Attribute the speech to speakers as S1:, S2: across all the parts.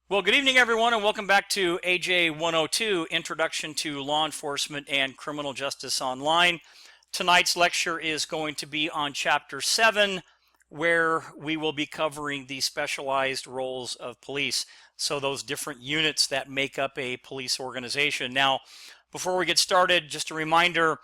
S1: Well, good evening, everyone, and welcome back to AJ102, Introduction to Law Enforcement and Criminal Justice Online. Tonight's lecture is going to be on Chapter 7, where we will be covering the specialized roles of police, so those different units that make up a police organization. Now, before we get started, just a reminder,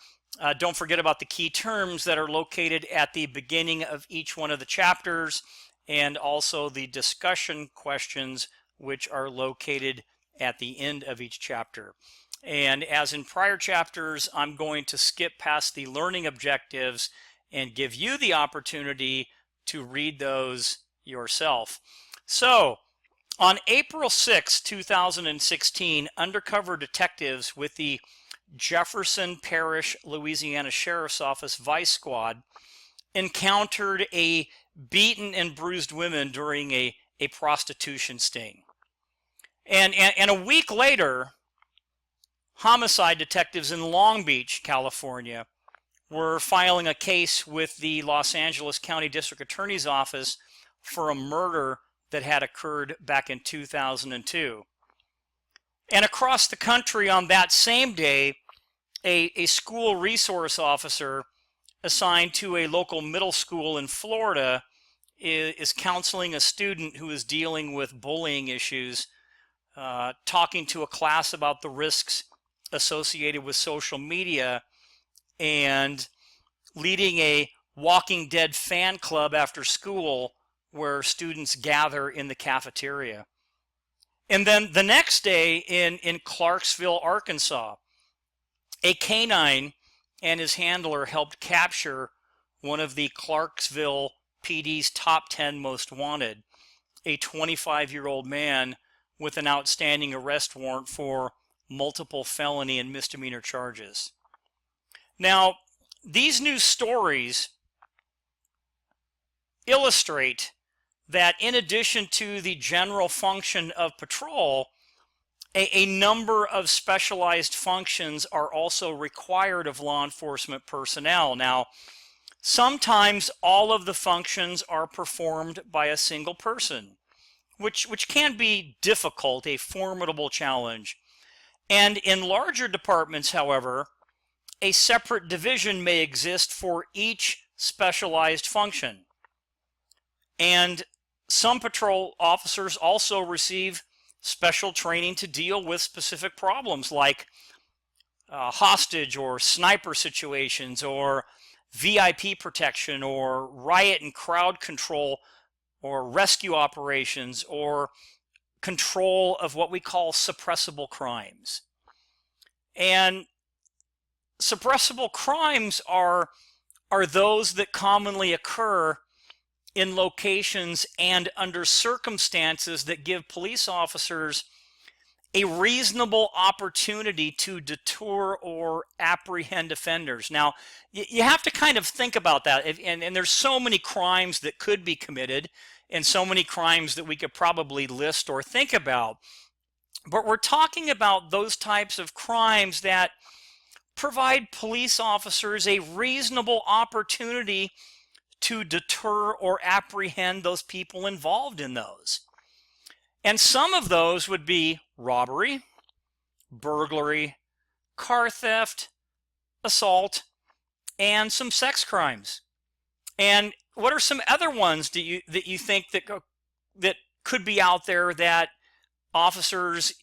S1: don't forget about the key terms that are located at the beginning of each one of the chapters, and also the discussion questions which are located at the end of each chapter. And as in prior chapters, I'm going to skip past the learning objectives and give you the opportunity to read those yourself. So, on April 6, 2016, undercover detectives with the Jefferson Parish, Louisiana Sheriff's Office Vice Squad encountered a beaten and bruised woman during a prostitution sting. And a week later, homicide detectives in Long Beach, California, were filing a case with the Los Angeles County District Attorney's Office for a murder that had occurred back in 2002. And across the country on that same day, a school resource officer assigned to a local middle school in Florida is counseling a student who is dealing with bullying issues, talking to a class about the risks associated with social media, and leading a Walking Dead fan club after school where students gather in the cafeteria. And then the next day in Clarksville, Arkansas, a canine and his handler helped capture one of the Clarksville PD's top 10 most wanted, a 25-year-old man with an outstanding arrest warrant for multiple felony and misdemeanor charges. Now, these news stories illustrate that in addition to the general function of patrol, a number of specialized functions are also required of law enforcement personnel. Now, sometimes all of the functions are performed by a single person, which can be difficult, a formidable challenge. And in larger departments, however, a separate division may exist for each specialized function. And some patrol officers also receive special training to deal with specific problems like hostage or sniper situations, or VIP protection, or riot and crowd control, or rescue operations, or control of what we call suppressible crimes. And suppressible crimes are those that commonly occur in locations and under circumstances that give police officers a reasonable opportunity to deter or apprehend offenders. Now, you have to kind of think about that, and there's so many crimes that could be committed and so many crimes that we could probably list or think about. But we're talking about those types of crimes that provide police officers a reasonable opportunity to deter or apprehend those people involved in those. And some of those would be robbery, burglary, car theft, assault, and some sex crimes. And what are some other ones that you think that could be out there that officers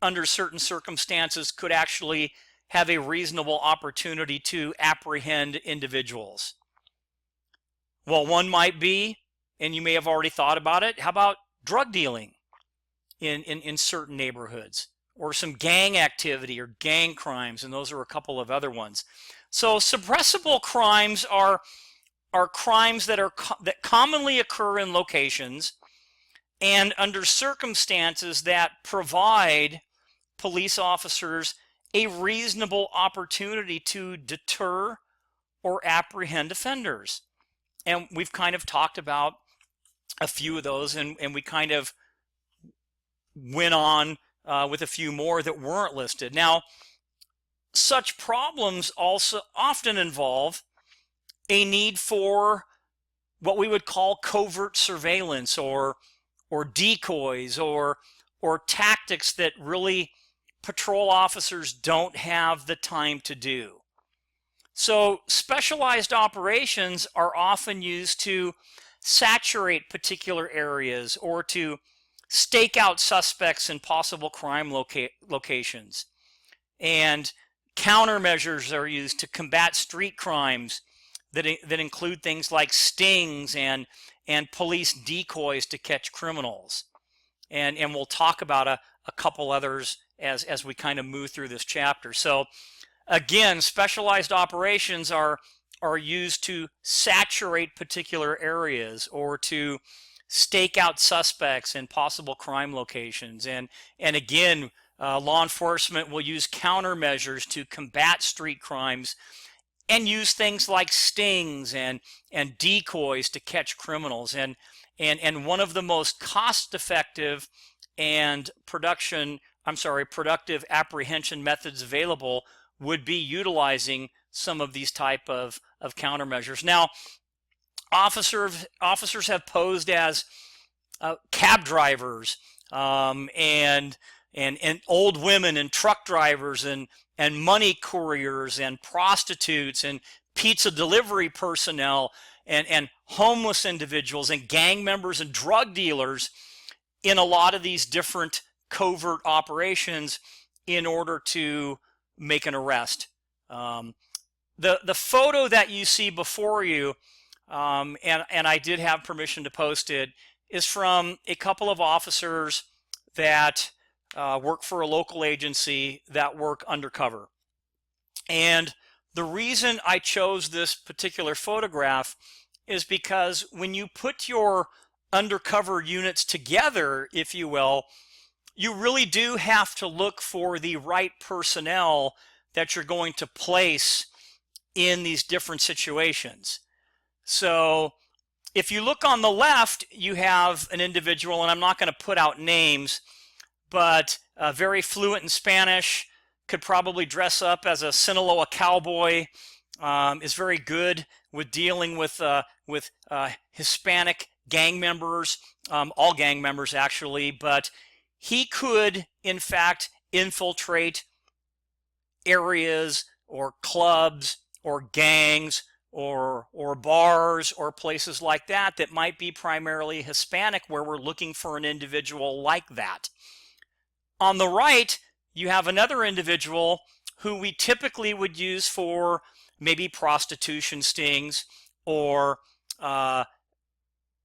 S1: under certain circumstances could actually have a reasonable opportunity to apprehend individuals? Well, one might be, and you may have already thought about it, how about drug dealing in certain neighborhoods, or some gang activity or gang crimes, and those are a couple of other ones. So suppressible crimes are crimes that commonly occur in locations and under circumstances that provide police officers a reasonable opportunity to deter or apprehend offenders. And we've kind of talked about a few of those, and we kind of went on with a few more that weren't listed. Now, such problems also often involve a need for what we would call covert surveillance, or decoys, or or tactics that really patrol officers don't have the time to do. So specialized operations are often used to saturate particular areas or to stake out suspects in possible crime locations. And countermeasures are used to combat street crimes that include things like stings and police decoys to catch criminals. And we'll talk about a couple others as we kind of move through this chapter. So again, specialized operations are used to saturate particular areas or to stake out suspects in possible crime locations. And again, law enforcement will use countermeasures to combat street crimes and use things like stings and decoys to catch criminals. And one of the most cost-effective and productive apprehension methods available would be utilizing some of these type of countermeasures. Now, officers have posed as cab drivers and old women and truck drivers and money couriers and prostitutes and pizza delivery personnel and homeless individuals and gang members and drug dealers in a lot of these different covert operations in order to make an arrest. The photo that you see before you, and I did have permission to post it, is from a couple of officers that work for a local agency that work undercover. And the reason I chose this particular photograph is because when you put your undercover units together, if you will, you really do have to look for the right personnel that you're going to place in these different situations. So if you look on the left, you have an individual, and I'm not going to put out names, but very fluent in Spanish, could probably dress up as a Sinaloa cowboy, is very good with dealing with Hispanic gang members, all gang members actually, but he could in fact infiltrate areas or clubs or gangs or bars or places like that that might be primarily Hispanic, where we're looking for an individual like that. On the right, you have another individual who we typically would use for maybe prostitution stings or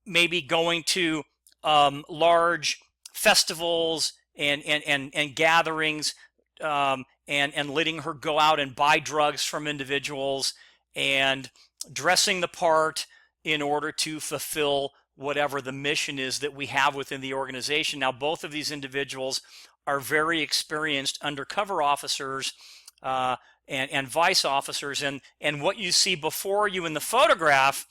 S1: maybe going to large festivals and gatherings and letting her go out and buy drugs from individuals and dressing the part in order to fulfill whatever the mission is that we have within the organization. Now, both of these individuals are very experienced undercover officers and vice officers, and what you see before you in the photograph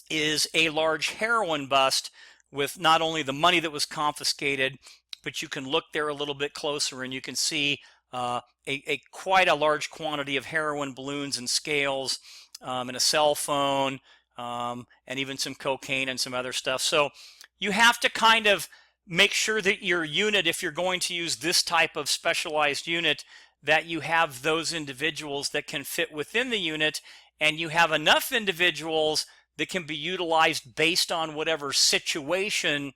S1: is a large heroin bust with not only the money that was confiscated, but you can look there a little bit closer and you can see quite a large quantity of heroin balloons and scales and a cell phone and even some cocaine and some other stuff. So you have to kind of make sure that your unit, if you're going to use this type of specialized unit, that you have those individuals that can fit within the unit, and you have enough individuals that can be utilized based on whatever situation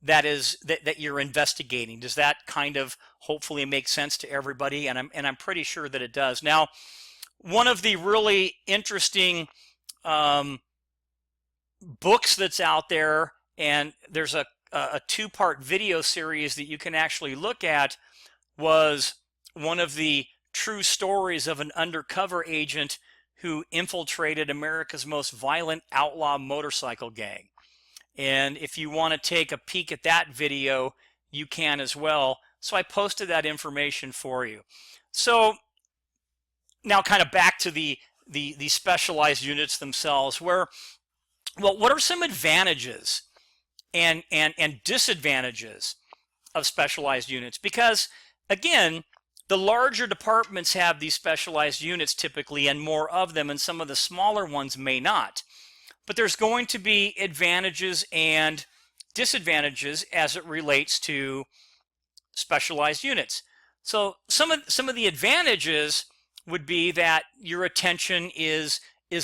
S1: that you're investigating. Does that kind of hopefully make sense to everybody? And I'm pretty sure that it does. Now, one of the really interesting books that's out there, and there's a two-part video series that you can actually look at, was one of the true stories of an undercover agent who infiltrated America's most violent outlaw motorcycle gang. And if you want to take a peek at that video, you can as well. So I posted that information for you. So now kind of back to the specialized units themselves, where, well, what are some advantages and disadvantages of specialized units? Because again, the larger departments have these specialized units typically, and more of them, and some of the smaller ones may not. But there's going to be advantages and disadvantages as it relates to specialized units. So some of the advantages would be that your attention is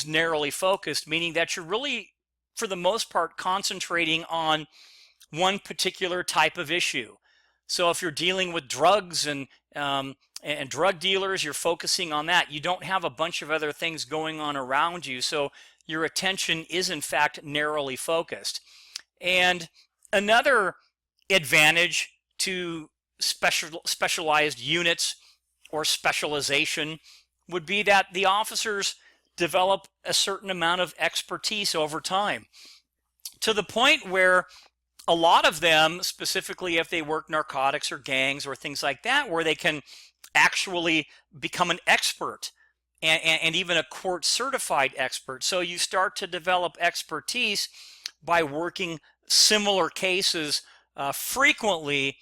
S1: narrowly focused, meaning that you're really, for the most part, concentrating on one particular type of issue. So if you're dealing with drugs and drug dealers, you're focusing on that. You don't have a bunch of other things going on around you, so your attention is in fact narrowly focused. And another advantage to specialized units or specialization would be that the officers develop a certain amount of expertise over time, to the point where a lot of them, specifically if they work narcotics or gangs or things like that, where they can actually become an expert and even a court certified expert. So you start to develop expertise by working similar cases frequently,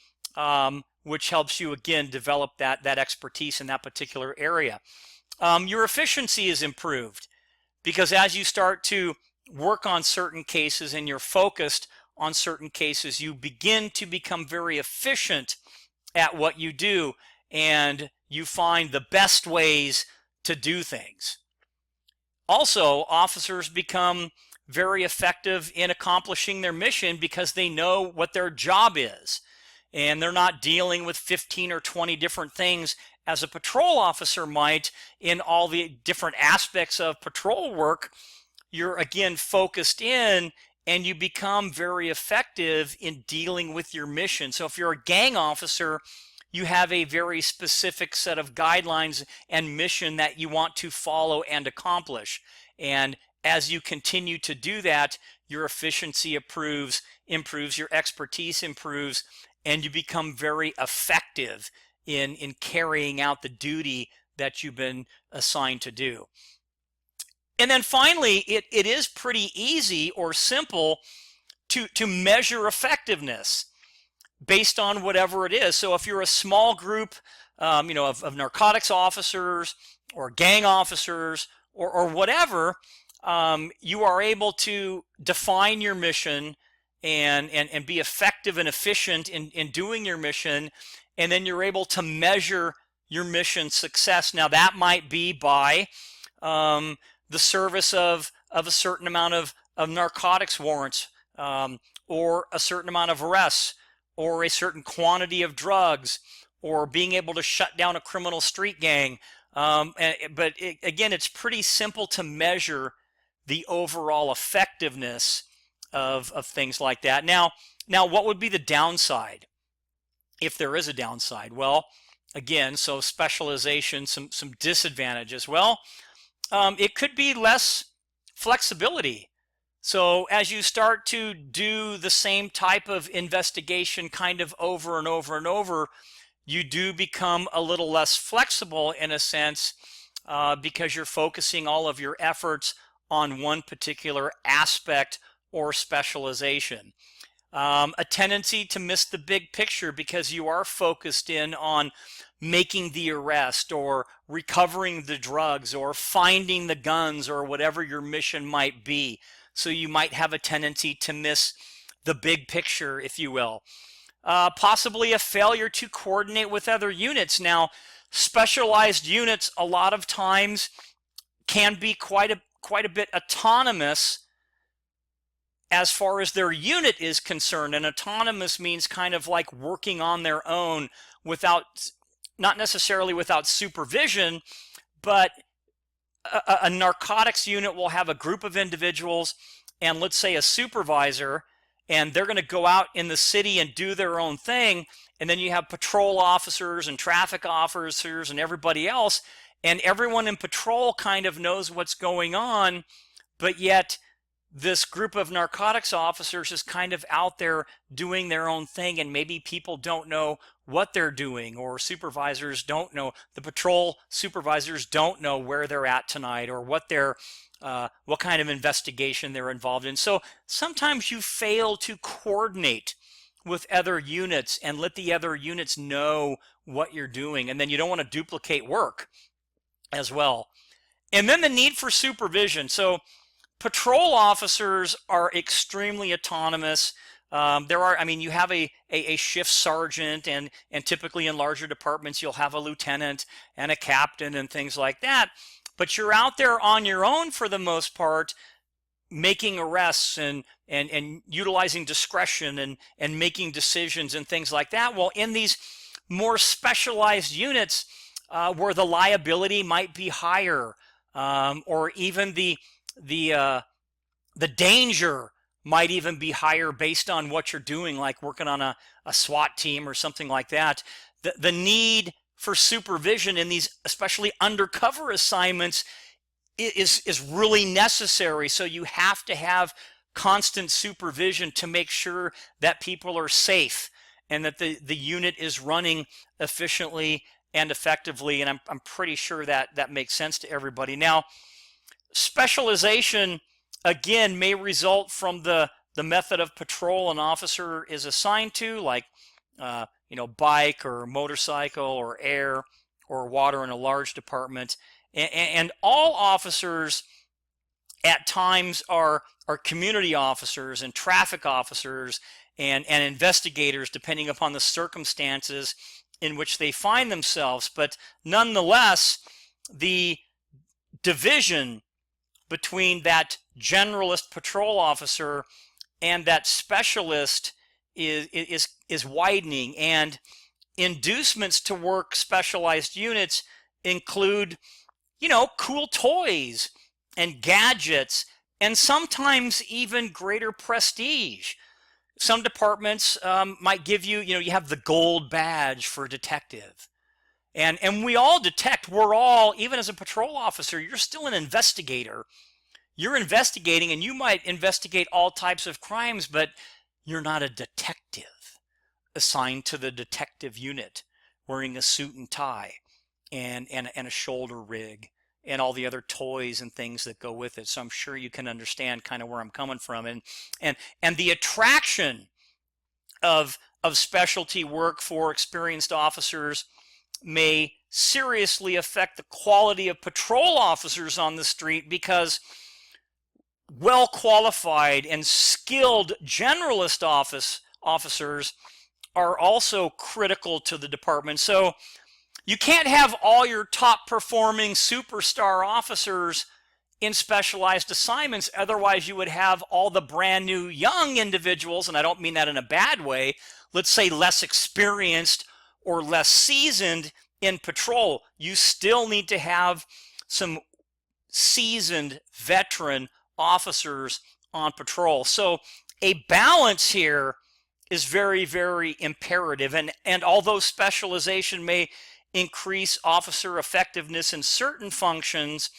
S1: which helps you again develop that expertise in that particular area. Your efficiency is improved because as you start to work on certain cases and you're focused on certain cases, you begin to become very efficient at what you do, and you find the best ways to do things. Also, officers become very effective in accomplishing their mission because they know what their job is, and they're not dealing with 15 or 20 different things as a patrol officer might in all the different aspects of patrol work. You're again focused in, and you become very effective in dealing with your mission. So if you're a gang officer, you have a very specific set of guidelines and mission that you want to follow and accomplish. And as you continue to do that, your efficiency improves, your expertise improves, and you become very effective in carrying out the duty that you've been assigned to do. And then finally, it is pretty easy or simple to measure effectiveness based on whatever it is. So if you're a small group of narcotics officers or gang officers or whatever, you are able to define your mission and be effective and efficient in doing your mission, and then you're able to measure your mission success. Now that might be by the service of a certain amount of narcotics warrants, or a certain amount of arrests, or a certain quantity of drugs, or being able to shut down a criminal street gang. But again, it's pretty simple to measure the overall effectiveness of things like that. Now, what would be the downside, if there is a downside? Well, again, so specialization, some disadvantages. Well, it could be less flexibility. So as you start to do the same type of investigation kind of over and over and over, you do become a little less flexible in a sense, because you're focusing all of your efforts on one particular aspect or specialization. A tendency to miss the big picture because you are focused in on making the arrest or recovering the drugs or finding the guns or whatever your mission might be. So you might have a tendency to miss the big picture, if you will. Possibly a failure to coordinate with other units. Now, specialized units a lot of times can be quite a bit autonomous as far as their unit is concerned. And autonomous means kind of like working on their own without, not necessarily without supervision, but a narcotics unit will have a group of individuals and let's say a supervisor, and they're going to go out in the city and do their own thing. And then you have patrol officers and traffic officers and everybody else, and everyone in patrol kind of knows what's going on, but yet this group of narcotics officers is kind of out there doing their own thing, and maybe people don't know what they're doing, or supervisors don't know, the patrol supervisors don't know where they're at tonight or what kind of investigation they're involved in. So sometimes you fail to coordinate with other units and let the other units know what you're doing, and then you don't want to duplicate work as well. And then the need for supervision. So patrol officers are extremely autonomous. I mean, you have a shift sergeant, and typically in larger departments, you'll have a lieutenant and a captain and things like that. But you're out there on your own for the most part, making arrests and utilizing discretion and making decisions and things like that. Well, in these more specialized units, where the liability might be higher, or even the danger might even be higher based on what you're doing, like working on a SWAT team or something like that. The need for supervision in these, especially undercover assignments, is really necessary. So you have to have constant supervision to make sure that people are safe and that the unit is running efficiently and effectively. And I'm pretty sure that makes sense to everybody. Now, specialization, again, may result from the method of patrol an officer is assigned to, like bike or motorcycle or air or water in a large department. And all officers at times are community officers and traffic officers and investigators, depending upon the circumstances in which they find themselves. But nonetheless, the division between that generalist patrol officer and that specialist is widening, and inducements to work specialized units include cool toys and gadgets, and sometimes even greater prestige. Some departments might give you, you have the gold badge for detective. And we all detect. We're all, even as a patrol officer, you're still an investigator. You're investigating, and you might investigate all types of crimes, but you're not a detective assigned to the detective unit wearing a suit and tie and a shoulder rig and all the other toys and things that go with it. So I'm sure you can understand kind of where I'm coming from. And the attraction of specialty work for experienced officers may seriously affect the quality of patrol officers on the street, because well qualified and skilled generalist officers are also critical to the department. So you can't have all your top performing superstar officers in specialized assignments. Otherwise, you would have all the brand new young individuals, and I don't mean that in a bad way, let's say less experienced or less seasoned in patrol. You still need to have some seasoned veteran officers on patrol. So a balance here is very, very imperative. And although specialization may increase officer effectiveness in certain functions,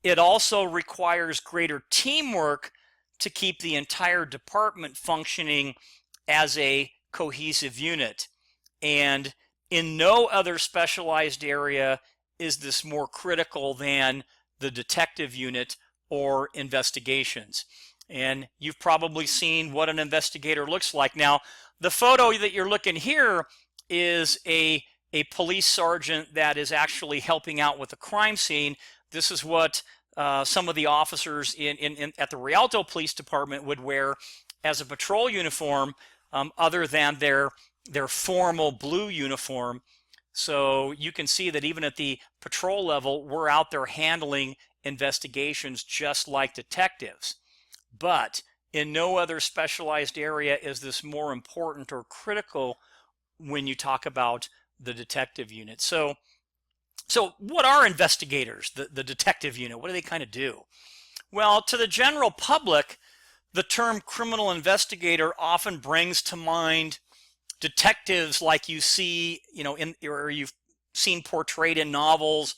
S1: it also requires greater teamwork to keep the entire department functioning as a cohesive unit. And in no other specialized area is this more critical than the detective unit or investigations. And you've probably seen what an investigator looks like. Now, the photo that you're looking here is a police sergeant that is actually helping out with a crime scene. This is what some of the officers at the Rialto Police Department would wear as a patrol uniform, other than their formal blue uniform. So you can see that even at the patrol level, we're out there handling investigations just like detectives. But in no other specialized area is this more important or critical when you talk about the detective unit. So what are investigators, the detective unit? What do they kind of do? Well, to the general public, the term criminal investigator often brings to mind detectives like you see, or you've seen portrayed in novels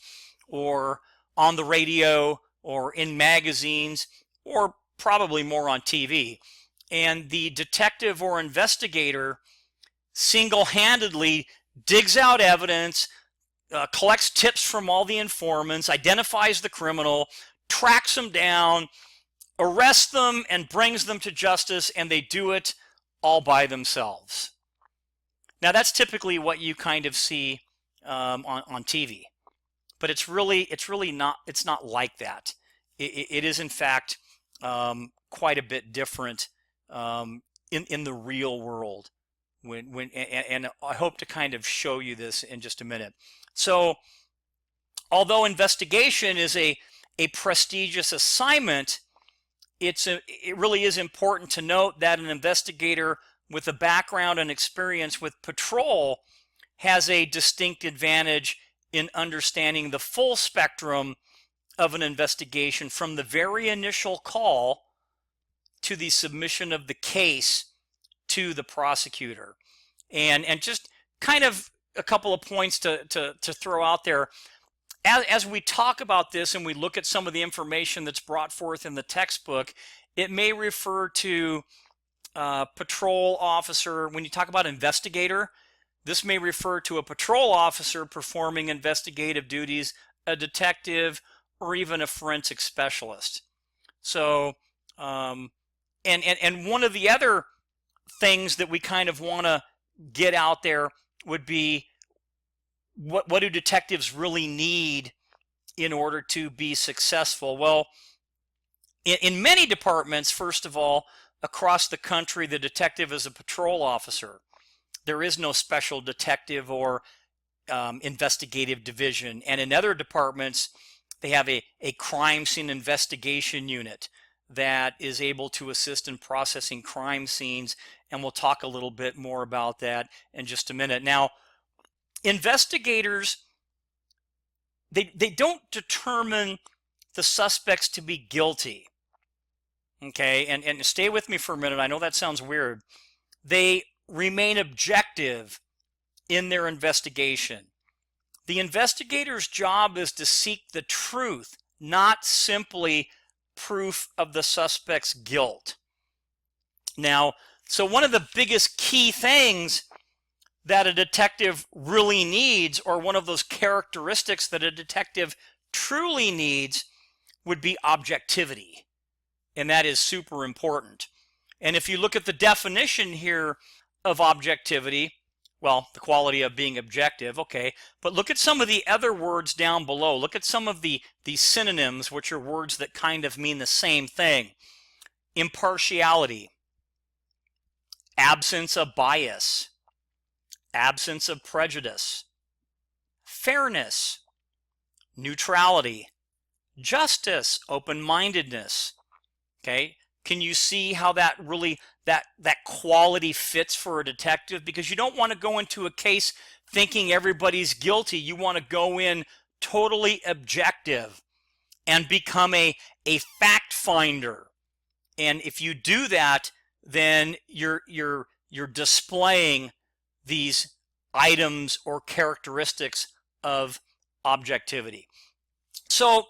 S1: or on the radio or in magazines, or probably more on TV. And the detective or investigator single-handedly digs out evidence, collects tips from all the informants, identifies the criminal, tracks them down, arrests them, and brings them to justice, and they do it all by themselves. Now, that's typically what you kind of see on TV, but it's really not. It's not like that. It is in fact quite a bit different in the real world. And I hope to kind of show you this in just a minute. So although investigation is a prestigious assignment, it really is important to note that an investigator with a background and experience with patrol has a distinct advantage in understanding the full spectrum of an investigation from the very initial call to the submission of the case to the prosecutor. And just kind of a couple of points to throw out there. As we talk about this and we look at some of the information that's brought forth in the textbook, it may refer to patrol officer. When you talk about investigator, this may refer to a patrol officer performing investigative duties, a detective, or even a forensic specialist. So, and one of the other things that we kind of want to get out there would be, what do detectives really need in order to be successful? Well, in many departments, first of all, across the country, the detective is a patrol officer. There is no special detective or investigative division. And in other departments, they have a crime scene investigation unit that is able to assist in processing crime scenes. And we'll talk a little bit more about that in just a minute. Now, investigators, they don't determine the suspects to be guilty. Okay, and stay with me for a minute. I know that sounds weird. They remain objective in their investigation. The investigator's job is to seek the truth, not simply proof of the suspect's guilt. Now, so one of the biggest key things that a detective really needs, or one of those characteristics that a detective truly needs, would be objectivity. And that is super important. And if you look at the definition here of objectivity, well, the quality of being objective, okay, but look at some of the other words down below. Look at some of the synonyms, which are words that kind of mean the same thing. Impartiality, absence of bias, absence of prejudice, fairness, neutrality, justice, open-mindedness. Okay, can you see how that really, that quality fits for a detective? Because you don't want to go into a case thinking everybody's guilty. You want to go in totally objective and become a fact finder. And if you do that, then you're displaying these items or characteristics of objectivity. So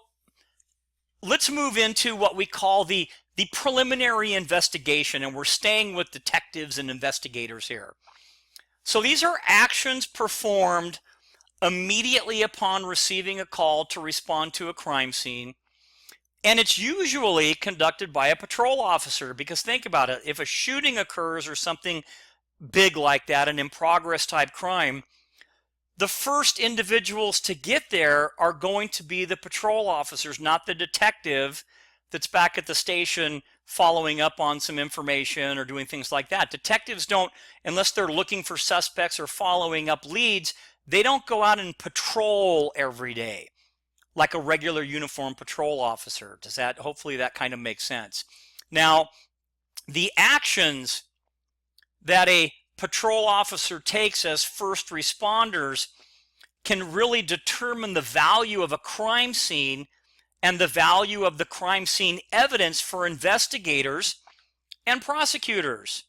S1: let's move into what we call the preliminary investigation, and we're staying with detectives and investigators here. So these are actions performed immediately upon receiving a call to respond to a crime scene, and it's usually conducted by a patrol officer, because think about it, if a shooting occurs or something big like that, an in-progress type crime, the first individuals to get there are going to be the patrol officers, not the detective that's back at the station following up on some information or doing things like that. Detectives don't, unless they're looking for suspects or following up leads, they don't go out and patrol every day like a regular uniformed patrol officer. Does that, hopefully that kind of makes sense. Now, the actions that a patrol officer takes as first responders can really determine the value of a crime scene and the value of the crime scene evidence for investigators and prosecutors.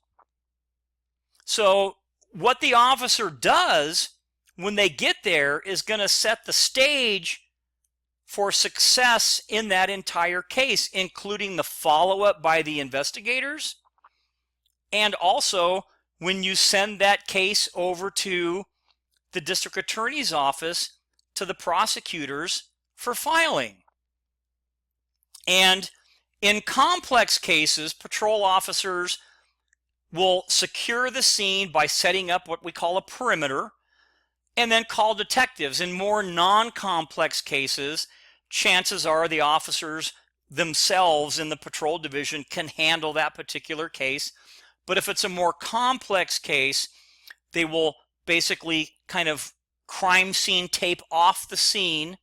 S1: So what the officer does when they get there is going to set the stage for success in that entire case, including the follow-up by the investigators, and also when you send that case over to the district attorney's office to the prosecutors for filing. And in complex cases, patrol officers will secure the scene by setting up what we call a perimeter and then call detectives. In more non-complex cases, chances are the officers themselves in the patrol division can handle that particular case But if it's a more complex case, they will basically kind of crime scene tape off the scene,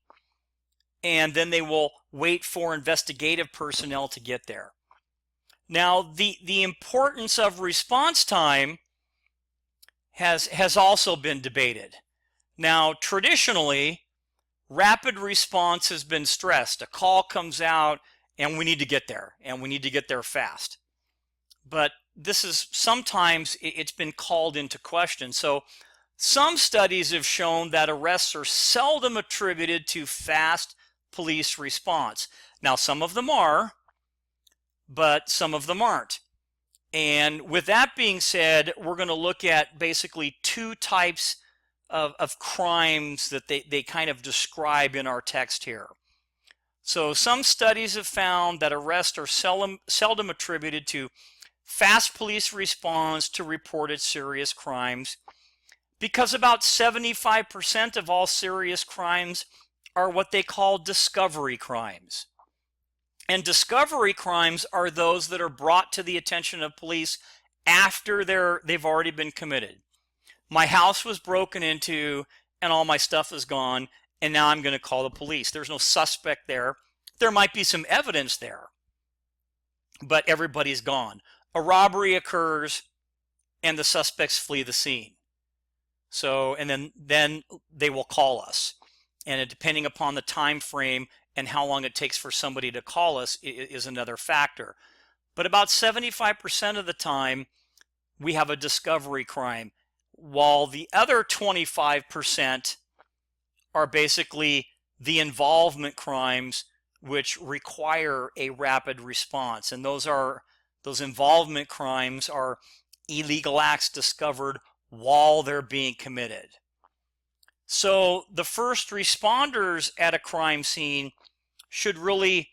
S1: and then they will wait for investigative personnel to get there. Now, the importance of response time has also been debated. Now, traditionally, rapid response has been stressed. A call comes out and we need to get there, and we need to get there fast. But this is sometimes it's been called into question. So some studies have shown that arrests are seldom attributed to fast police response. Now, some of them are, but some of them aren't. And with that being said, we're going to look at basically two types of crimes that they kind of describe in our text here. So some studies have found that arrests are seldom attributed to fast police response to reported serious crimes, because about 75% of all serious crimes are what they call discovery crimes. And discovery crimes are those that are brought to the attention of police after they've already been committed. My house was broken into and all my stuff is gone, and now I'm going to call the police. There's no suspect there. There might be some evidence there, but everybody's gone. A robbery occurs and the suspects flee the scene. So, and then they will call us. And depending upon the time frame and how long it takes for somebody to call us is another factor. But about 75% of the time, we have a discovery crime, while the other 25% are basically the involvement crimes, which require a rapid response. And those involvement crimes are illegal acts discovered while they're being committed. So the first responders at a crime scene should really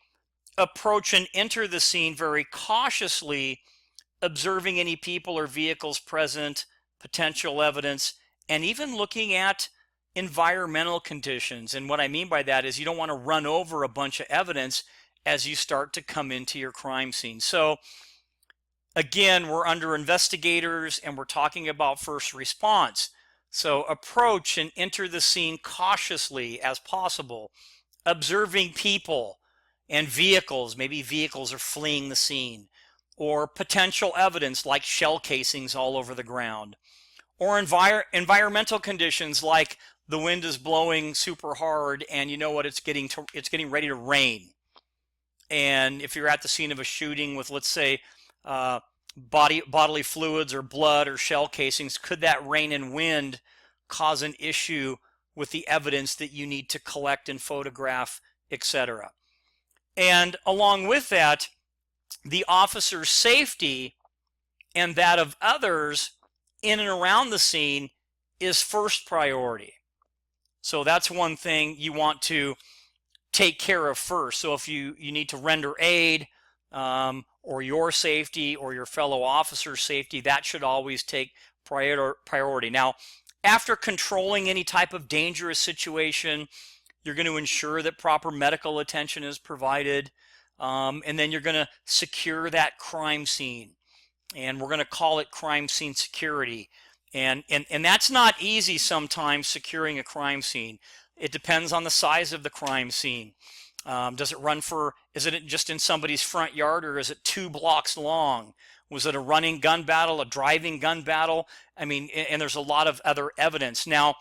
S1: approach and enter the scene very cautiously, observing any people or vehicles present, potential evidence, and even looking at environmental conditions. And what I mean by that is you don't want to run over a bunch of evidence as you start to come into your crime scene. So again, we're under investigators and we're talking about first response. So approach and enter the scene cautiously as possible, observing people and vehicles. Maybe vehicles are fleeing the scene, or potential evidence like shell casings all over the ground, or environmental conditions like the wind is blowing super hard and you know what, it's getting ready to rain. And if you're at the scene of a shooting with, let's say, bodily fluids or blood or shell casings, could that rain and wind cause an issue with the evidence that you need to collect and photograph, etc.? And along with that, the officer's safety and that of others in and around the scene is first priority. So that's one thing you want to take care of first. So if you need to render aid, or your safety or your fellow officer's safety, that should always take priority. Now, after controlling any type of dangerous situation, you're going to ensure that proper medical attention is provided, and then you're going to secure that crime scene. And we're going to call it crime scene security. And that's not easy sometimes, securing a crime scene. It depends on the size of the crime scene. Is it just in somebody's front yard, or is it 2 blocks long? Was it a running gun battle, a driving gun battle? I mean, and there's a lot of other evidence. Now,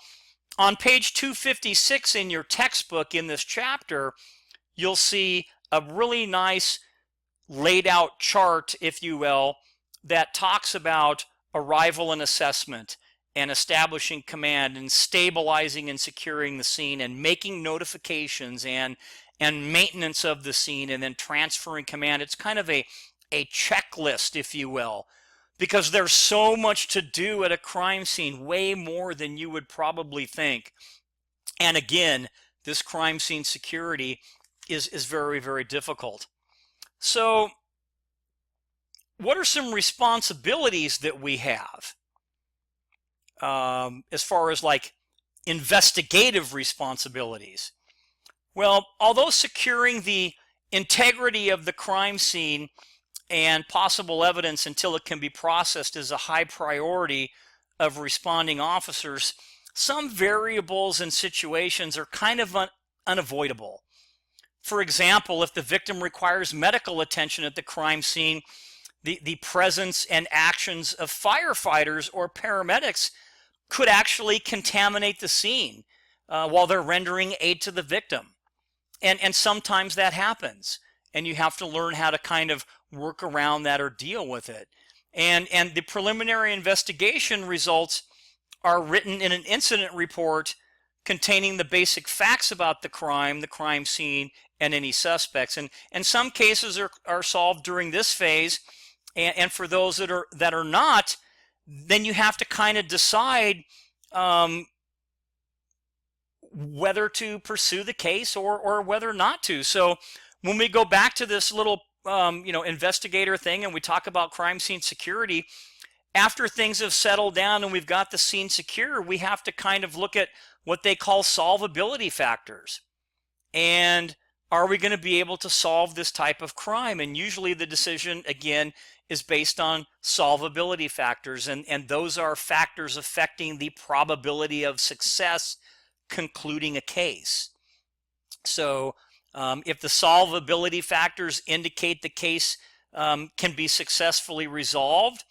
S1: on page 256 in your textbook in this chapter, you'll see a really nice laid out chart, if you will, that talks about arrival and assessment and establishing command and stabilizing and securing the scene and making notifications and maintenance of the scene and then transferring command. It's kind of a checklist, if you will, because there's so much to do at a crime scene, way more than you would probably think. And again, this crime scene security is very, very difficult. So what are some responsibilities that we have as far as like investigative responsibilities? Well, although securing the integrity of the crime scene and possible evidence until it can be processed is a high priority of responding officers. Some variables and situations are kind of unavoidable. For example, if the victim requires medical attention at the crime scene, the presence and actions of firefighters or paramedics could actually contaminate the scene while they're rendering aid to the victim. And sometimes that happens, and you have to learn how to kind of work around that or deal with it. And the preliminary investigation results are written in an incident report containing the basic facts about the crime scene, and any suspects. And some cases are solved during this phase, and for those that are not, then you have to kind of decide whether to pursue the case or whether not to. So when we go back to this little investigator thing and we talk about crime scene security, after things have settled down and we've got the scene secure, we have to kind of look at what they call solvability factors. And are we going to be able to solve this type of crime? And usually the decision, again, is based on solvability factors. And those are factors affecting the probability of success concluding a case. So if the solvability factors indicate the case can be successfully resolved,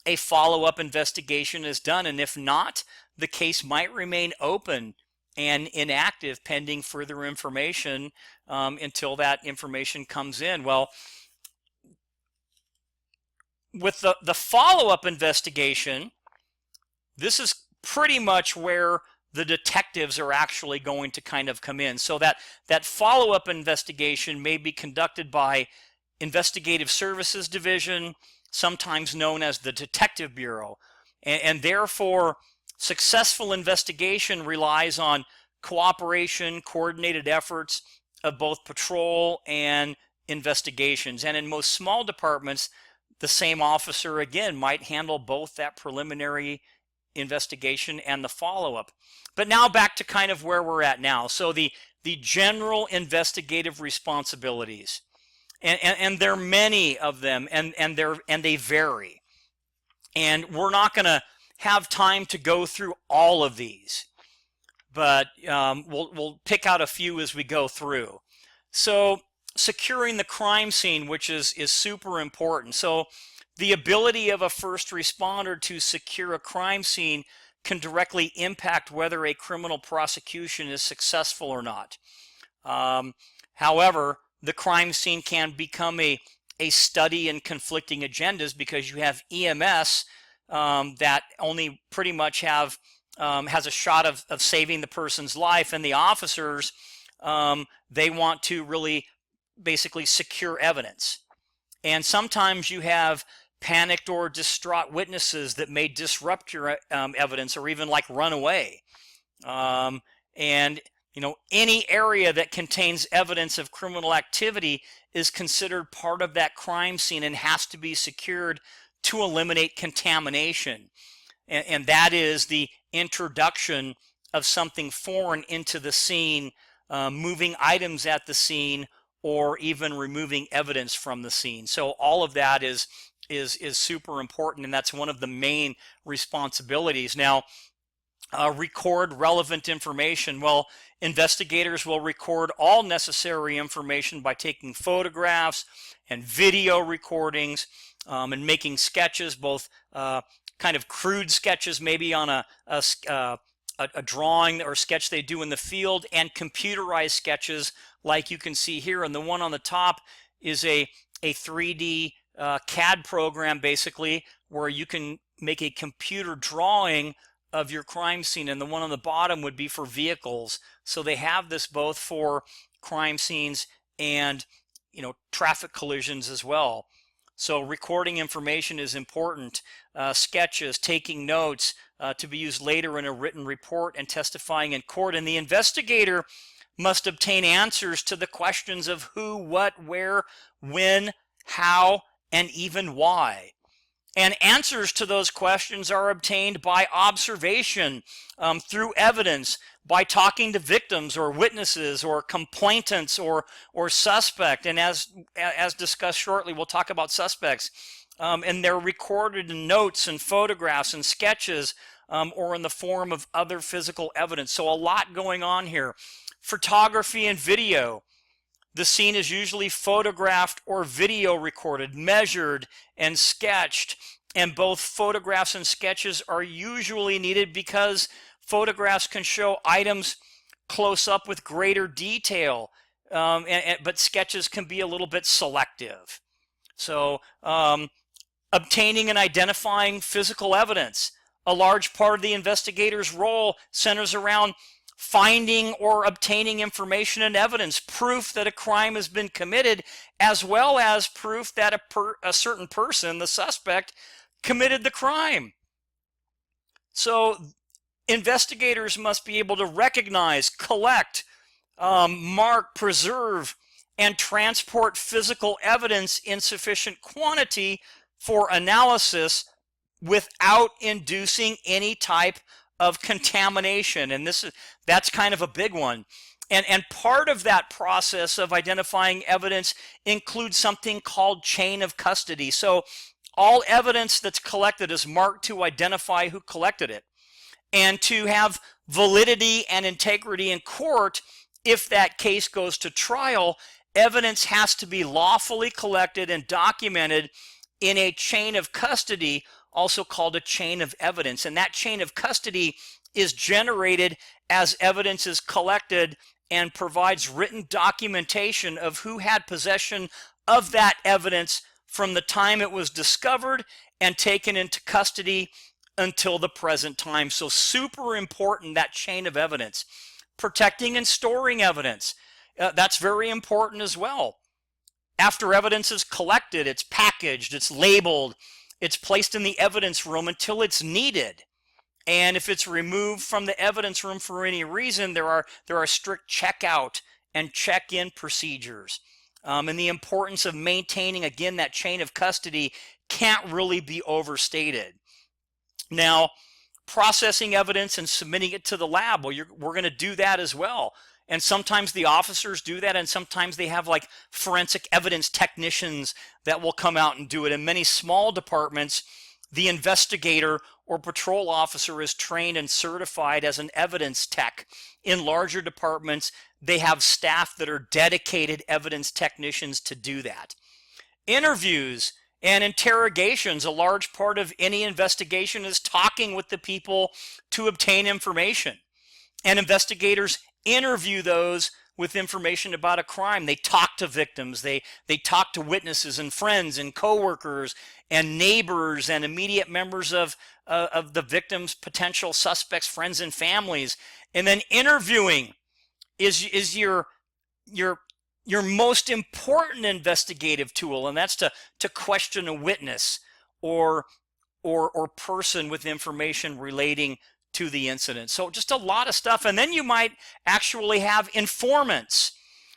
S1: a follow-up investigation is done. And if not, the case might remain open and inactive pending further information until that information comes in. Well, with the follow-up investigation, this is pretty much where the detectives are actually going to kind of come in. So that follow-up investigation may be conducted by Investigative Services Division, sometimes known as the Detective Bureau. And therefore, successful investigation relies on cooperation, coordinated efforts of both patrol and investigations. And in most small departments, the same officer, again, might handle both that preliminary investigation and the follow-up. But now back to kind of where we're at now. So the general investigative responsibilities. And there are many of them, and they vary. And we're not going to have time to go through all of these, but we'll pick out a few as we go through. So securing the crime scene, which is super important. So the ability of a first responder to secure a crime scene can directly impact whether a criminal prosecution is successful or not. However, the crime scene can become a study in conflicting agendas because you have EMS that only pretty much has a shot of saving the person's life, and the officers, they want to really basically secure evidence. And sometimes you have panicked or distraught witnesses that may disrupt your evidence or even like run away. And any area that contains evidence of criminal activity is considered part of that crime scene and has to be secured to eliminate contamination. And that is the introduction of something foreign into the scene, moving items at the scene, or even removing evidence from the scene. So all of that is super important, and that's one of the main responsibilities. Now, record relevant information. Well, investigators will record all necessary information by taking photographs and video recordings and making sketches, both kind of crude sketches, maybe on a drawing or sketch they do in the field, and computerized sketches like you can see here. And the one on the top is a 3D CAD program, basically, where you can make a computer drawing of your crime scene, and the one on the bottom would be for vehicles. So they have this both for crime scenes and traffic collisions as well. So recording information is important. Sketches, taking notes to be used later in a written report and testifying in court. And the investigator must obtain answers to the questions of who, what, where, when, how, and even why. And answers to those questions are obtained by observation, through evidence, by talking to victims or witnesses or complainants or suspect. And as discussed shortly, we'll talk about suspects. And they're recorded in notes and photographs and sketches, or in the form of other physical evidence. So a lot going on here. Photography and video. The scene is usually photographed or video recorded, measured, and sketched. And both photographs and sketches are usually needed because photographs can show items close up with greater detail, but sketches can be a little bit selective. So obtaining and identifying physical evidence. A large part of the investigator's role centers around finding or obtaining information and evidence, proof that a crime has been committed, as well as proof that a certain person, the suspect, committed the crime. So investigators must be able to recognize, collect, mark, preserve, and transport physical evidence in sufficient quantity for analysis without inducing any type of contamination. And that's kind of a big one. And part of that process of identifying evidence includes something called chain of custody. So all evidence that's collected is marked to identify who collected it. And to have validity and integrity in court, if that case goes to trial, evidence has to be lawfully collected and documented in a chain of custody, also called a chain of evidence. And that chain of custody is generated as evidence is collected and provides written documentation of who had possession of that evidence from the time it was discovered and taken into custody until the present time. So super important, that chain of evidence. Protecting and storing evidence. That's very important as well. After evidence is collected, it's packaged, it's labeled, it's placed in the evidence room until it's needed. And if it's removed from the evidence room for any reason, there are strict checkout and check-in procedures. And the importance of maintaining, again, that chain of custody can't really be overstated. Now, processing evidence and submitting it to the lab, well, we're going to do that as well. And sometimes the officers do that, and sometimes they have like forensic evidence technicians that will come out and do it. In many small departments, the investigator or patrol officer is trained and certified as an evidence tech. In larger departments, they have staff that are dedicated evidence technicians to do that. Interviews and interrogations, a large part of any investigation is talking with the people to obtain information. And investigators interview those with information about a crime. They talk to victims, they talk to witnesses and friends and coworkers and neighbors and immediate members of the victim's potential suspects, friends and families. And then interviewing is your most important investigative tool, and that's to question a witness or person with information relating to the incident. So just a lot of stuff. And then you might actually have informants,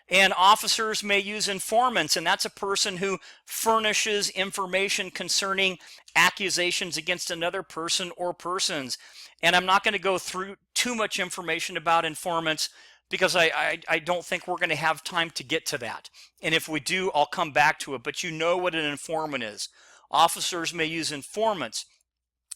S1: and officers may use informants, and that's a person who furnishes information concerning accusations against another person or persons. And I'm not going to go through too much information about informants because I don't think we're going to have time to get to that. And if we do, I'll come back to it. But you know what an informant is. Officers may use informants.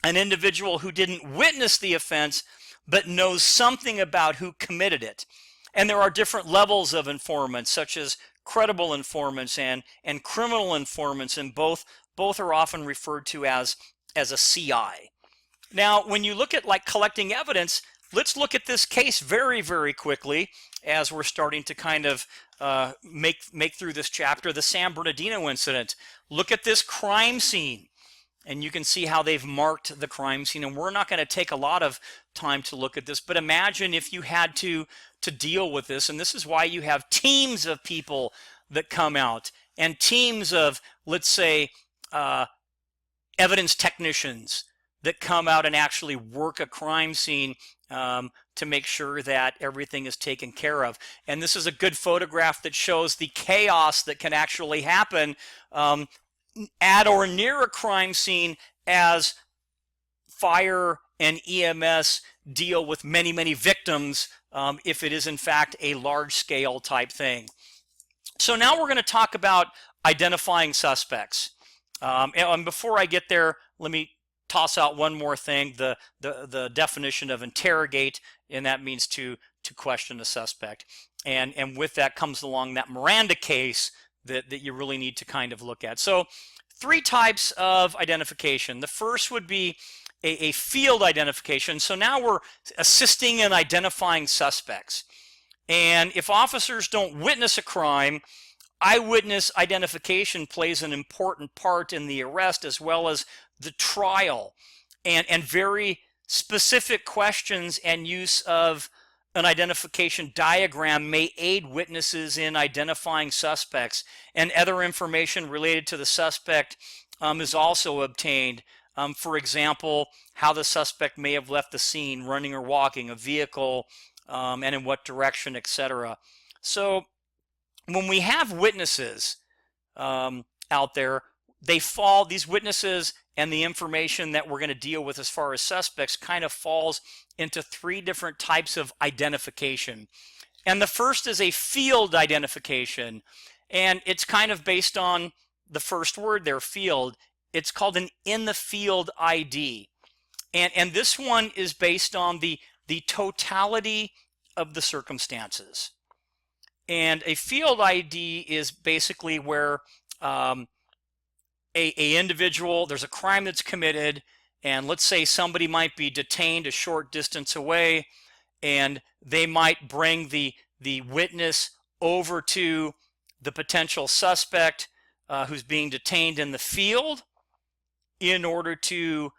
S1: An individual who didn't witness the offense but knows something about who committed it. And there are different levels of informants, such as credible informants and criminal informants, and both are often referred to as a CI. Now, when you look at like collecting evidence, let's look at this case very, very quickly as we're starting to kind of make through this chapter, the San Bernardino incident. Look at this crime scene. And you can see how they've marked the crime scene. And we're not going to take a lot of time to look at this, but imagine if you had to deal with this. And this is why you have teams of people that come out and teams of, let's say, evidence technicians that come out and actually work a crime scene to make sure that everything is taken care of. And this is a good photograph that shows the chaos that can actually happen at or near a crime scene as fire and EMS deal with many, many victims if it is in fact a large scale type thing. So now we're going to talk about identifying suspects. And before I get there, let me toss out one more thing, the definition of interrogate, and that means to question a suspect. And with that comes along that Miranda case that you really need to kind of look at. So 3 types of identification. The first would be a field identification. So now we're assisting in identifying suspects. And if officers don't witness a crime, eyewitness identification plays an important part in the arrest as well as the trial. And very specific questions and use of an identification diagram may aid witnesses in identifying suspects, and other information related to the suspect is also obtained. For example, how the suspect may have left the scene, running or walking, a vehicle, and in what direction, etc. So when we have witnesses out there, these witnesses and the information that we're going to deal with as far as suspects kind of falls into 3 different types of identification. And the first is a field identification, and it's kind of based on the first word there, field. It's called an in the field ID. And this one is based on the totality of the circumstances. And a field ID is basically where a individual, there's a crime that's committed, and let's say somebody might be detained a short distance away, and they might bring the witness over to the potential suspect who's being detained in the field in order to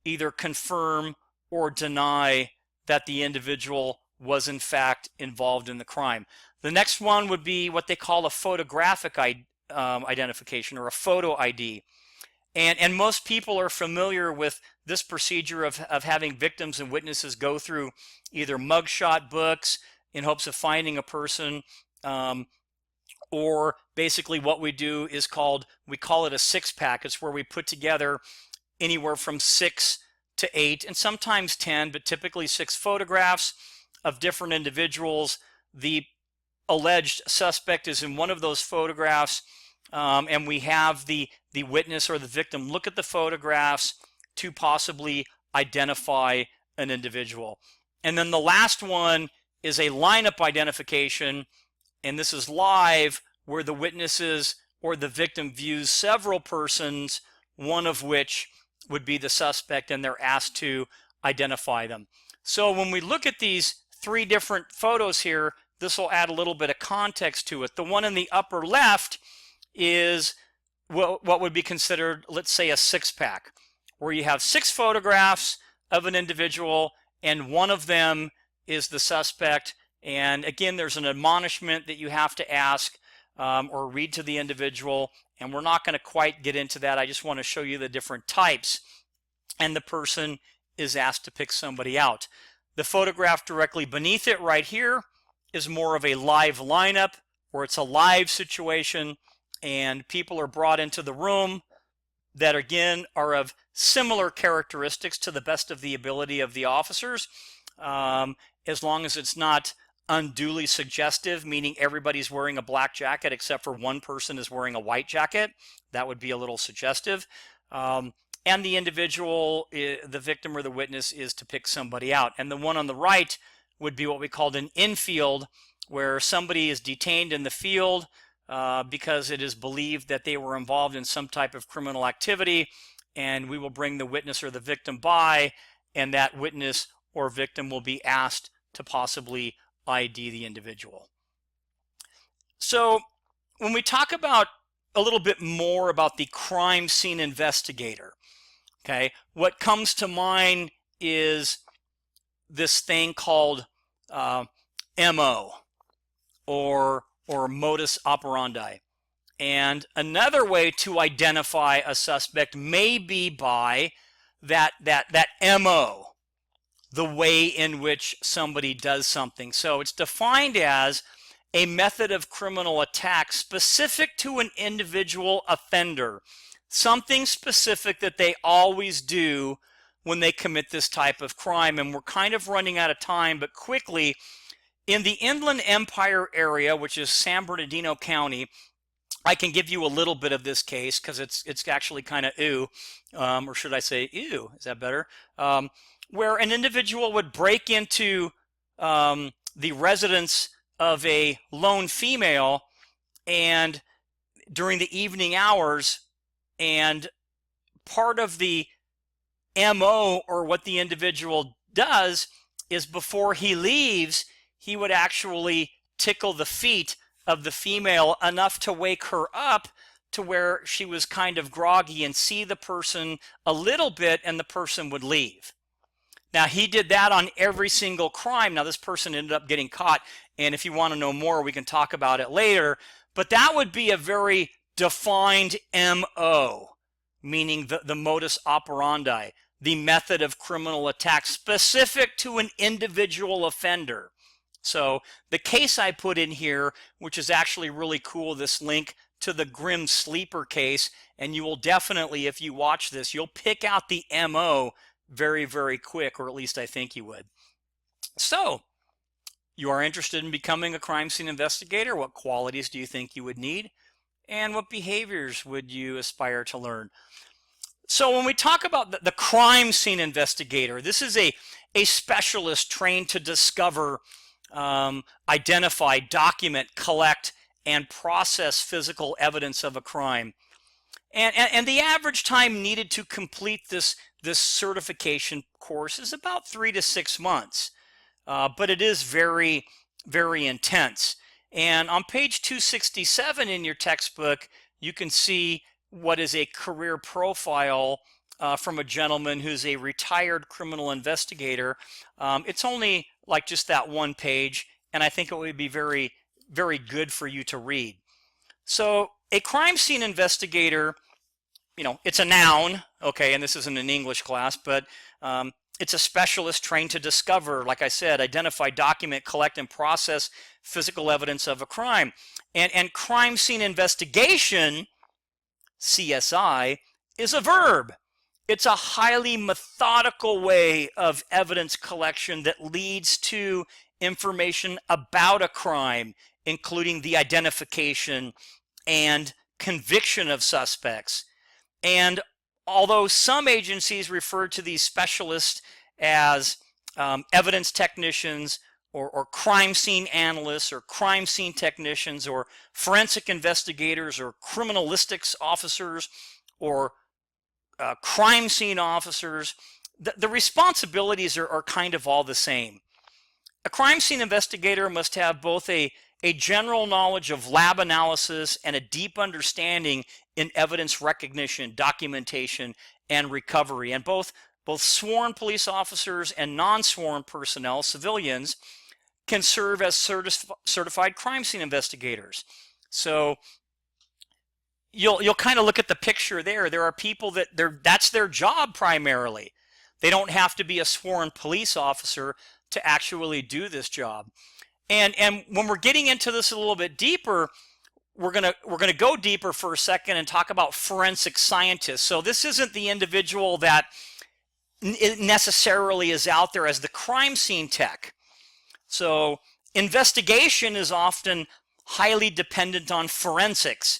S1: either confirm or deny that the individual was in fact involved in the crime. The next one would be what they call a photographic identification, or a photo ID. And most people are familiar with this procedure of having victims and witnesses go through either mugshot books in hopes of finding a person, or basically what we do is we call it a 6-pack. It's where we put together anywhere from 6 to 8 and sometimes 10, but typically 6 photographs of different individuals. The alleged suspect is in one of those photographs, and we have the witness or the victim look at the photographs to possibly identify an individual. And then the last one is a lineup identification, and this is live, where the witnesses or the victim views several persons, one of which would be the suspect, and they're asked to identify them. So when we look at these 3 different photos here, this will add a little bit of context to it. The one in the upper left is what would be considered, let's say, a 6-pack, where you have 6 photographs of an individual, and one of them is the suspect. And again, there's an admonishment that you have to ask or read to the individual, and we're not going to quite get into that. I just want to show you the different types, and the person is asked to pick somebody out. The photograph directly beneath it right here is more of a live lineup, where it's a live situation and people are brought into the room that again are of similar characteristics to the best of the ability of the officers, as long as it's not unduly suggestive, meaning everybody's wearing a black jacket except for one person is wearing a white jacket. That would be a little suggestive. And the individual, the victim or the witness, is to pick somebody out. And the one on the right would be what we called an infield, where somebody is detained in the field because it is believed that they were involved in some type of criminal activity, and we will bring the witness or the victim by, and that witness or victim will be asked to possibly ID the individual. So when we talk about a little bit more about the crime scene investigator, okay, what comes to mind is this thing called MO, or modus operandi. And another way to identify a suspect may be by that MO, the way in which somebody does something. So it's defined as a method of criminal attack specific to an individual offender something specific that they always do when they commit this type of crime. And we're kind of running out of time, but quickly, in the Inland Empire area, which is San Bernardino County, I can give you a little bit of this case because it's actually kind of or should I say ew? Is that better? Where an individual would break into the residence of a lone female and during the evening hours, and part of the MO, or what the individual does, is before he leaves, he would actually tickle the feet of the female enough to wake her up to where she was kind of groggy and see the person a little bit, and the person would leave. Now, he did that on every single crime. Now, this person ended up getting caught, and if you want to know more, we can talk about it later. But that would be a very defined MO, meaning the modus operandi, the method of criminal attack specific to an individual offender. So the case I put in here, which is actually really cool, this link to the Grim Sleeper case, and you will definitely, if you watch this, you'll pick out the MO very, very quick, or at least I think you would. So you are interested in becoming a crime scene investigator. What qualities do you think you would need? And what behaviors would you aspire to learn? So when we talk about the crime scene investigator, this is a specialist trained to discover, identify, document, collect, and process physical evidence of a crime. And the average time needed to complete this certification course is about 3 to 6 months, but it is very, very intense. And on page 267 in your textbook, you can see what is a career profile from a gentleman who's a retired criminal investigator. It's only like just that one page, and I think it would be very, very good for you to read. So a crime scene investigator, it's a noun, okay, and this isn't an English class, but it's a specialist trained to discover, like I said, identify, document, collect, and process physical evidence of a crime. And crime scene investigation, CSI, is a verb. It's a highly methodical way of evidence collection that leads to information about a crime, including the identification and conviction of suspects. And although some agencies refer to these specialists as evidence technicians or crime scene analysts or crime scene technicians or forensic investigators or criminalistics officers or crime scene officers, the responsibilities are kind of all the same. A crime scene investigator must have both a general knowledge of lab analysis and a deep understanding in evidence recognition, documentation, and recovery. And both sworn police officers and non-sworn personnel, civilians, can serve as certified crime scene investigators. So you'll kind of look at the picture there. There are people that's their job primarily. They don't have to be a sworn police officer to actually do this job. And when we're getting into this a little bit deeper, we're gonna go deeper for a second and talk about forensic scientists. So this isn't the individual that necessarily is out there as the crime scene tech. So investigation is often highly dependent on forensics,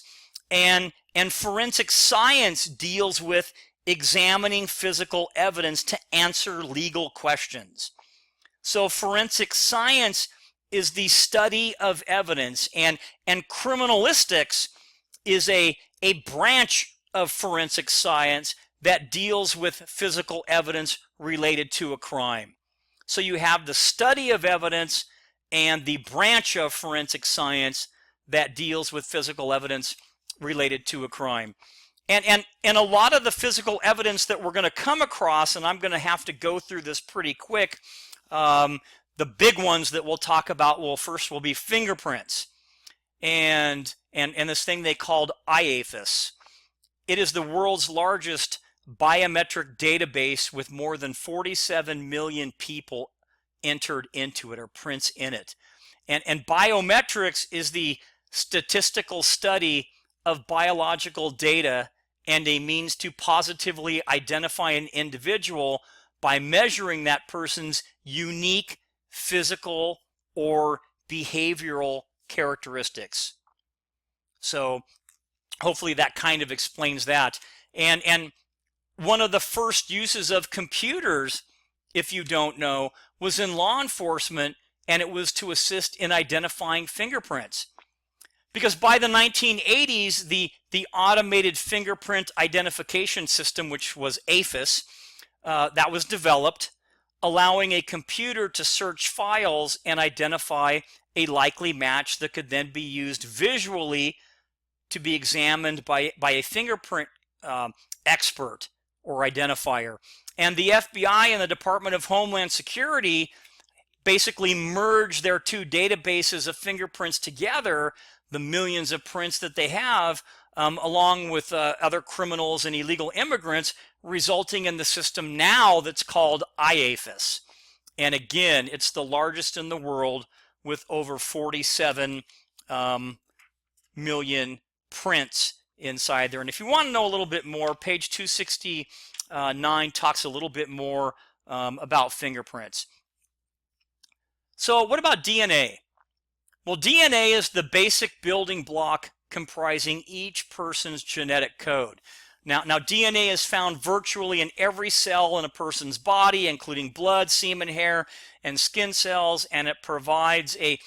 S1: and forensic science deals with examining physical evidence to answer legal questions. So forensic science is the study of evidence, and criminalistics is a branch of forensic science that deals with physical evidence related to a crime. So you have the study of evidence and the branch of forensic science that deals with physical evidence related to a crime. And a lot of the physical evidence that we're going to come across, and I'm going to have to go through this pretty quick, the big ones that we'll talk about will be fingerprints and this thing they called IAFIS. It is the world's largest biometric database with more than 47 million people entered into it, or prints in it. And biometrics is the statistical study of biological data and a means to positively identify an individual by measuring that person's unique physical or behavioral characteristics. So hopefully that kind of explains that. And one of the first uses of computers, if you don't know, was in law enforcement, and it was to assist in identifying fingerprints. Because by the 1980s, the automated fingerprint identification system, which was AFIS, that was developed, allowing a computer to search files and identify a likely match that could then be used visually to be examined by a fingerprint expert or identifier. And the FBI and the Department of Homeland Security basically merged their two databases of fingerprints together, the millions of prints that they have, along with other criminals and illegal immigrants, resulting in the system now that's called IAFIS. And again, it's the largest in the world with over 47 million prints inside there. And if you want to know a little bit more, page 269 talks a little bit more about fingerprints. So what about DNA? Well, DNA is the basic building block comprising each person's genetic code. Now DNA is found virtually in every cell in a person's body, including blood, semen, hair, and skin cells, and it provides a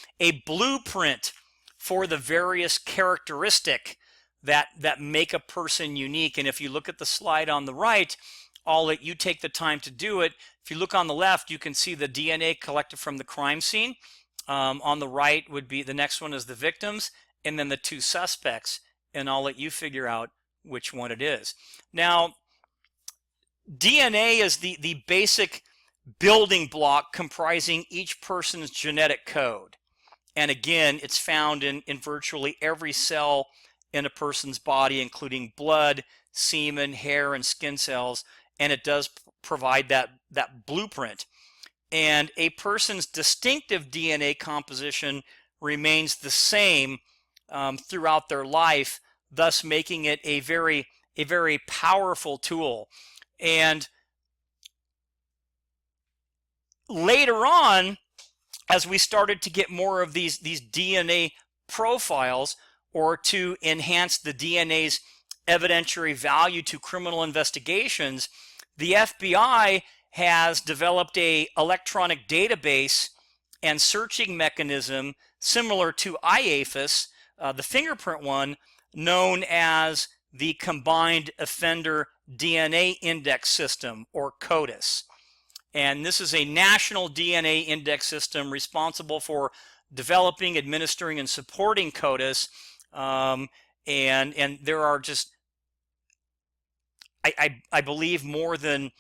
S1: blueprint for the various characteristics that make a person unique. And if you look at the slide on the right, I'll let you take the time to do it. If you look on the left, you can see the DNA collected from the crime scene. On the right would be, the next one is the victims, and then the two suspects, and I'll let you figure out which one it is. Now, DNA is the basic building block comprising each person's genetic code. And again, it's found in virtually every cell in a person's body, including blood, semen, hair, and skin cells, and it does provide that blueprint. And a person's distinctive DNA composition remains the same throughout their life, thus making it a very powerful tool. And later on, as we started to get more of these DNA profiles, or to enhance the DNA's evidentiary value to criminal investigations, the FBI has developed an electronic database and searching mechanism similar to IAFIS, the fingerprint one, known as the Combined Offender DNA Index System, or CODIS. And this is a national DNA index system responsible for developing, administering, and supporting CODIS. And there are just, I believe, more than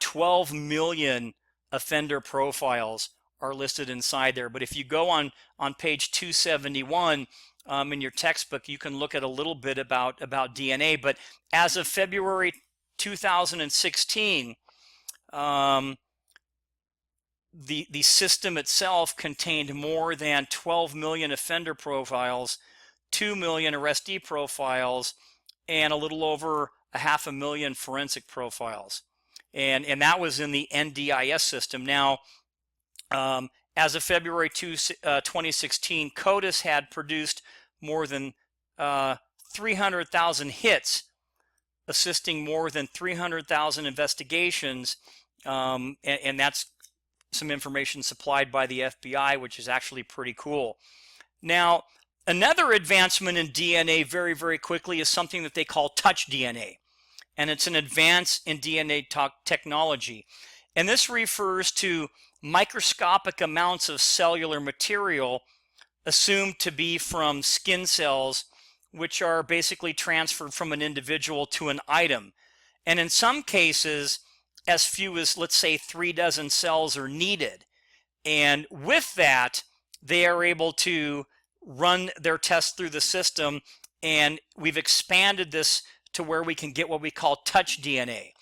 S1: 12 million offender profiles are listed inside there. But if you go on page 271 in your textbook, you can look at a little bit about DNA. But as of February 2016, the system itself contained more than 12 million offender profiles, 2 million arrestee profiles, and a little over 500,000 forensic profiles. And that was in the NDIS system. Now, as of February 2016, CODIS had produced more than 300,000 hits, assisting more than 300,000 investigations, and that's some information supplied by the FBI, which is actually pretty cool. Now, another advancement in DNA very quickly is something that they call touch DNA. And it's an advance in DNA technology. And this refers to microscopic amounts of cellular material assumed to be from skin cells, which are basically transferred from an individual to an item. And in some cases, as few as, let's say, 3 dozen cells are needed. And with that, they are able to run their tests through the system, and we've expanded this to where we can get what we call touch DNA.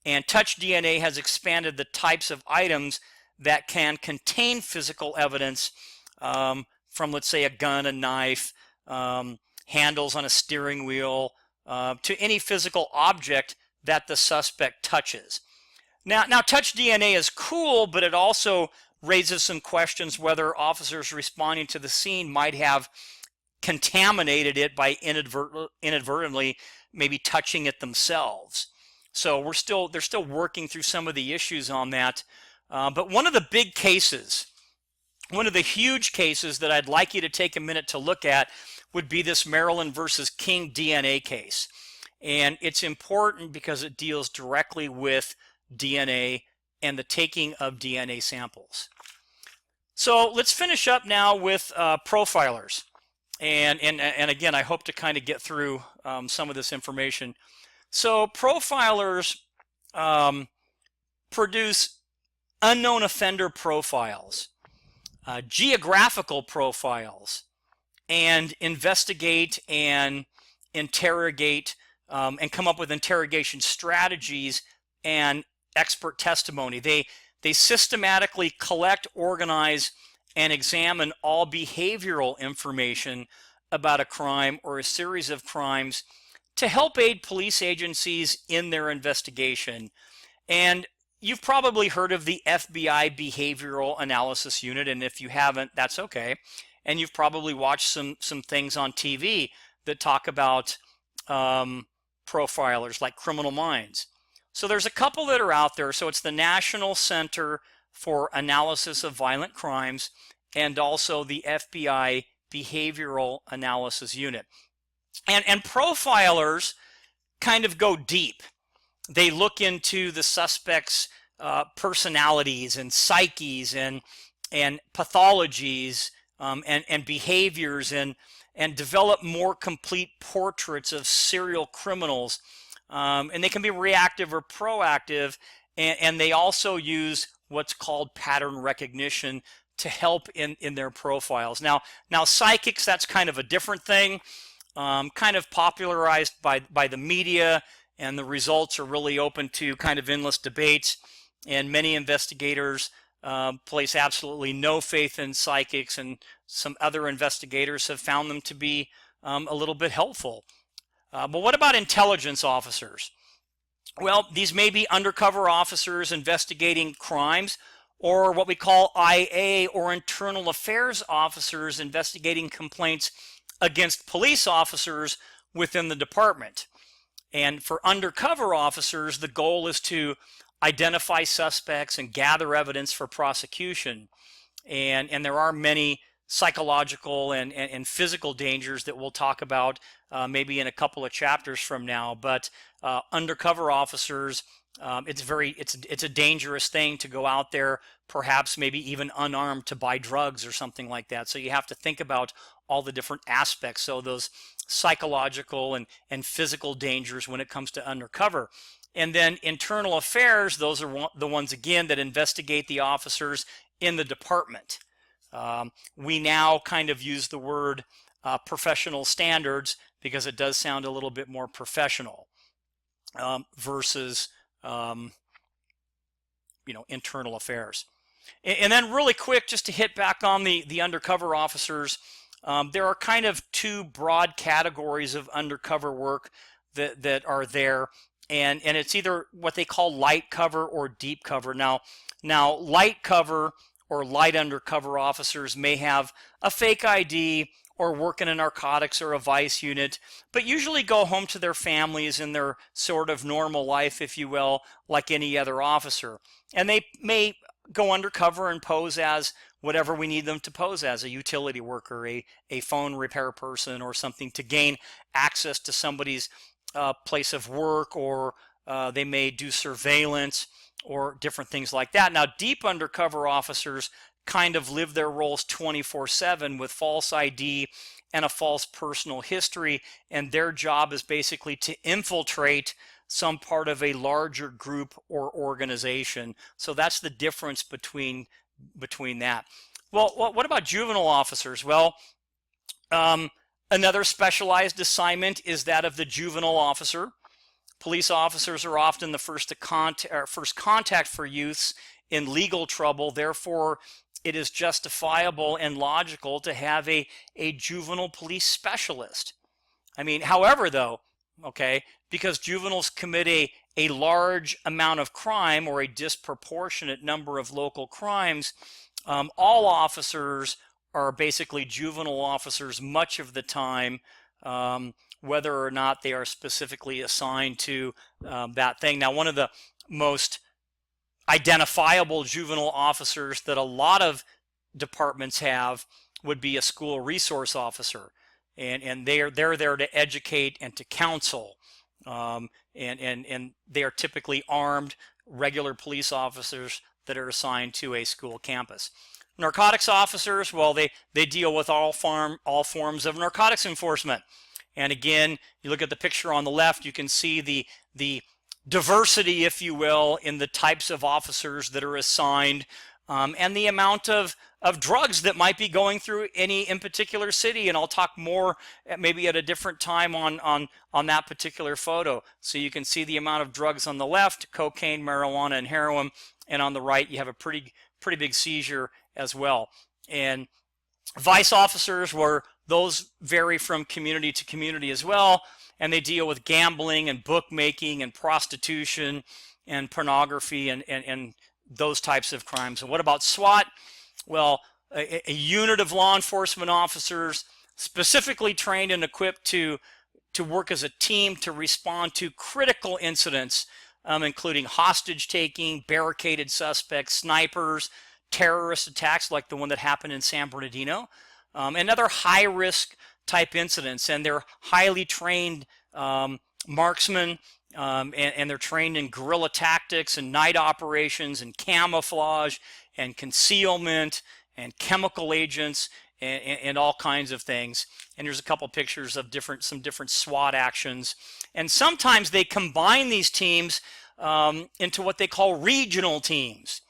S1: And touch DNA has expanded the types of items that can contain physical evidence from, let's say, a gun, a knife, handles on a steering wheel, to any physical object that the suspect touches. Now, touch DNA is cool, but it also raises some questions whether officers responding to the scene might have contaminated it by inadvertently maybe touching it themselves. So they're still working through some of the issues on that. But one of the big cases, one of the huge cases that I'd like you to take a minute to look at would be this Maryland versus King DNA case. And it's important because it deals directly with DNA and the taking of DNA samples. So let's finish up now with profilers. And again, I hope to kind of get through some of this information. So profilers produce unknown offender profiles, geographical profiles, and investigate and interrogate and come up with interrogation strategies and expert testimony. They systematically collect, organize, and examine all behavioral information about a crime or a series of crimes to help aid police agencies in their investigation. And you've probably heard of the FBI Behavioral Analysis Unit, and if you haven't, that's okay. And you've probably watched some things on TV that talk about profilers like Criminal Minds. So there's a couple that are out there. So it's the National Center for Analysis of Violent Crimes and also the FBI Behavioral Analysis Unit. And profilers kind of go deep. They look into the suspect's personalities and psyches and pathologies and behaviors and develop more complete portraits of serial criminals. And they can be reactive or proactive, and they also use what's called pattern recognition to help in their profiles. Now psychics, that's kind of a different thing, kind of popularized by the media, and the results are really open to kind of endless debates, and many investigators place absolutely no faith in psychics, and some other investigators have found them to be a little bit helpful. But what about intelligence officers? Well, these may be undercover officers investigating crimes, or what we call IA or internal affairs officers investigating complaints against police officers within the department. And for undercover officers, the goal is to identify suspects and gather evidence for prosecution. And there are many psychological and physical dangers that we'll talk about maybe in a couple of chapters from now. But undercover officers, it's a dangerous thing to go out there, perhaps maybe even unarmed, to buy drugs or something like that. So you have to think about all the different aspects. So those psychological and physical dangers when it comes to undercover. And then internal affairs, those are the ones, again, that investigate the officers in the department. We now kind of use the word professional standards because it does sound a little bit more professional versus internal affairs. And then really quick, just to hit back on the undercover officers, there are kind of two broad categories of undercover work that are there. And it's either what they call light cover or deep cover. Now light cover or light undercover officers may have a fake ID or work in a narcotics or a vice unit, but usually go home to their families in their sort of normal life, if you will, like any other officer. And they may go undercover and pose as whatever we need them to pose as, a utility worker, a phone repair person, or something to gain access to somebody's place of work, or they may do surveillance or different things like that. Now, deep undercover officers kind of live their roles 24/7 with false ID and a false personal history, and their job is basically to infiltrate some part of a larger group or organization. So that's the difference between that. Well, what about juvenile officers? Well, another specialized assignment is that of the juvenile officer. Police officers are often the first contact for youths in legal trouble. Therefore, it is justifiable and logical to have a juvenile police specialist. I mean, however, though, okay? Because juveniles commit a large amount of crime or a disproportionate number of local crimes. All officers are basically juvenile officers much of the time, whether or not they are specifically assigned to that thing. Now, one of the most identifiable juvenile officers that a lot of departments have would be a school resource officer, and they're there to educate and to counsel, and they are typically armed regular police officers that are assigned to a school campus. Narcotics officers, well, they deal with all forms of narcotics enforcement. And again, you look at the picture on the left, you can see the diversity, if you will, in the types of officers that are assigned, and the amount of drugs that might be going through any in particular city. And I'll talk more maybe at a different time on that particular photo. So you can see the amount of drugs on the left: cocaine, marijuana, and heroin. And on the right, you have a pretty big seizure as well. And vice officers, where those vary from community to community as well, and they deal with gambling and bookmaking and prostitution and pornography and those types of crimes. And what about SWAT? Well, a unit of law enforcement officers specifically trained and equipped to work as a team to respond to critical incidents, including hostage taking, barricaded suspects, snipers, terrorist attacks like the one that happened in San Bernardino, and other high-risk type incidents. And they're highly trained marksmen, and they're trained in guerrilla tactics and night operations and camouflage and concealment and chemical agents and all kinds of things. And there's a couple pictures of some different SWAT actions. And sometimes they combine these teams into what they call regional teams.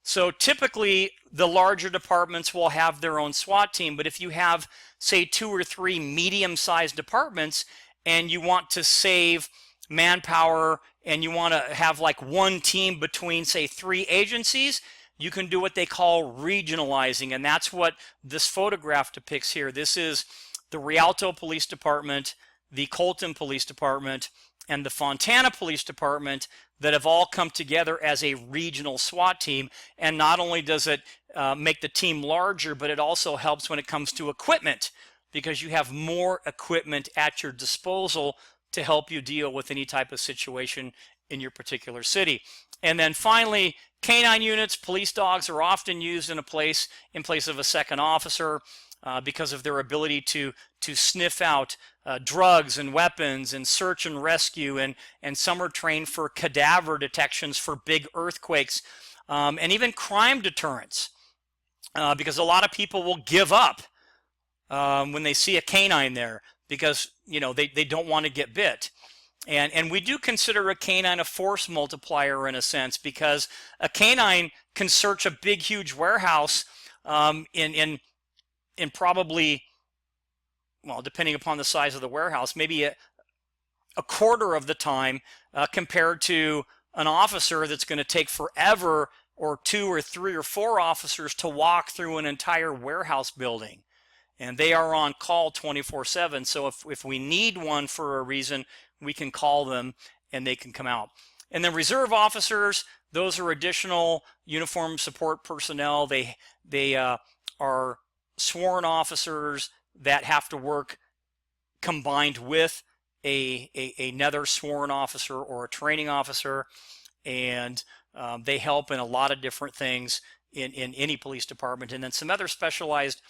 S1: So typically the larger departments will have their own SWAT team, but if you have, say, 2 or 3 medium-sized departments and you want to save manpower and you want to have like one team between, say, 3 agencies, you can do what they call regionalizing, and that's what this photograph depicts here. This is the Rialto Police Department, the Colton Police Department, and the Fontana Police Department that have all come together as a regional SWAT team. And not only does it make the team larger, but it also helps when it comes to equipment, because you have more equipment at your disposal to help you deal with any type of situation in your particular city. And then finally, canine units. Police dogs are often used in place of a second officer because of their ability to sniff out drugs and weapons and search and rescue, and some are trained for cadaver detections for big earthquakes, and even crime deterrence, because a lot of people will give up when they see a canine there because they don't want to get bit. And we do consider a canine a force multiplier in a sense, because a canine can search a big, huge warehouse in probably, well, depending upon the size of the warehouse, maybe a quarter of the time compared to an officer that's going to take forever, or 2 or 3 or 4 officers to walk through an entire warehouse building. And they are on call 24/7. So if we need one for a reason, we can call them and they can come out. And then reserve officers, those are additional uniform support personnel. They are sworn officers that have to work combined with another sworn officer or a training officer, and they help in a lot of different things in any police department. And then some other specialized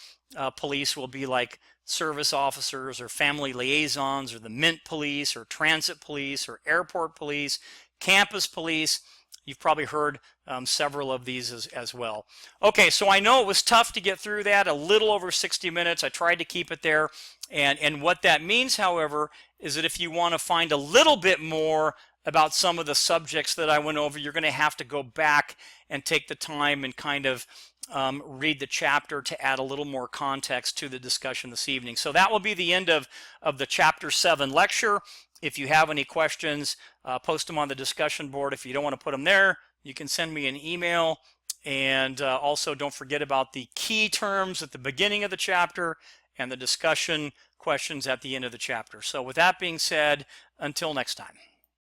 S1: police will be like service officers or family liaisons or the Mint Police or Transit Police or Airport Police, Campus Police. You've probably heard several of these as well. Okay, so I know it was tough to get through that, a little over 60 minutes. I tried to keep it there. And what that means, however, is that if you want to find a little bit more about some of the subjects that I went over, you're going to have to go back and take the time and kind of read the chapter to add a little more context to the discussion this evening. So that will be the end of the Chapter 7 lecture. If you have any questions, post them on the discussion board. If you don't want to put them there, you can send me an email, And also don't forget about the key terms at the beginning of the chapter and the discussion questions at the end of the chapter. So with that being said, until next time.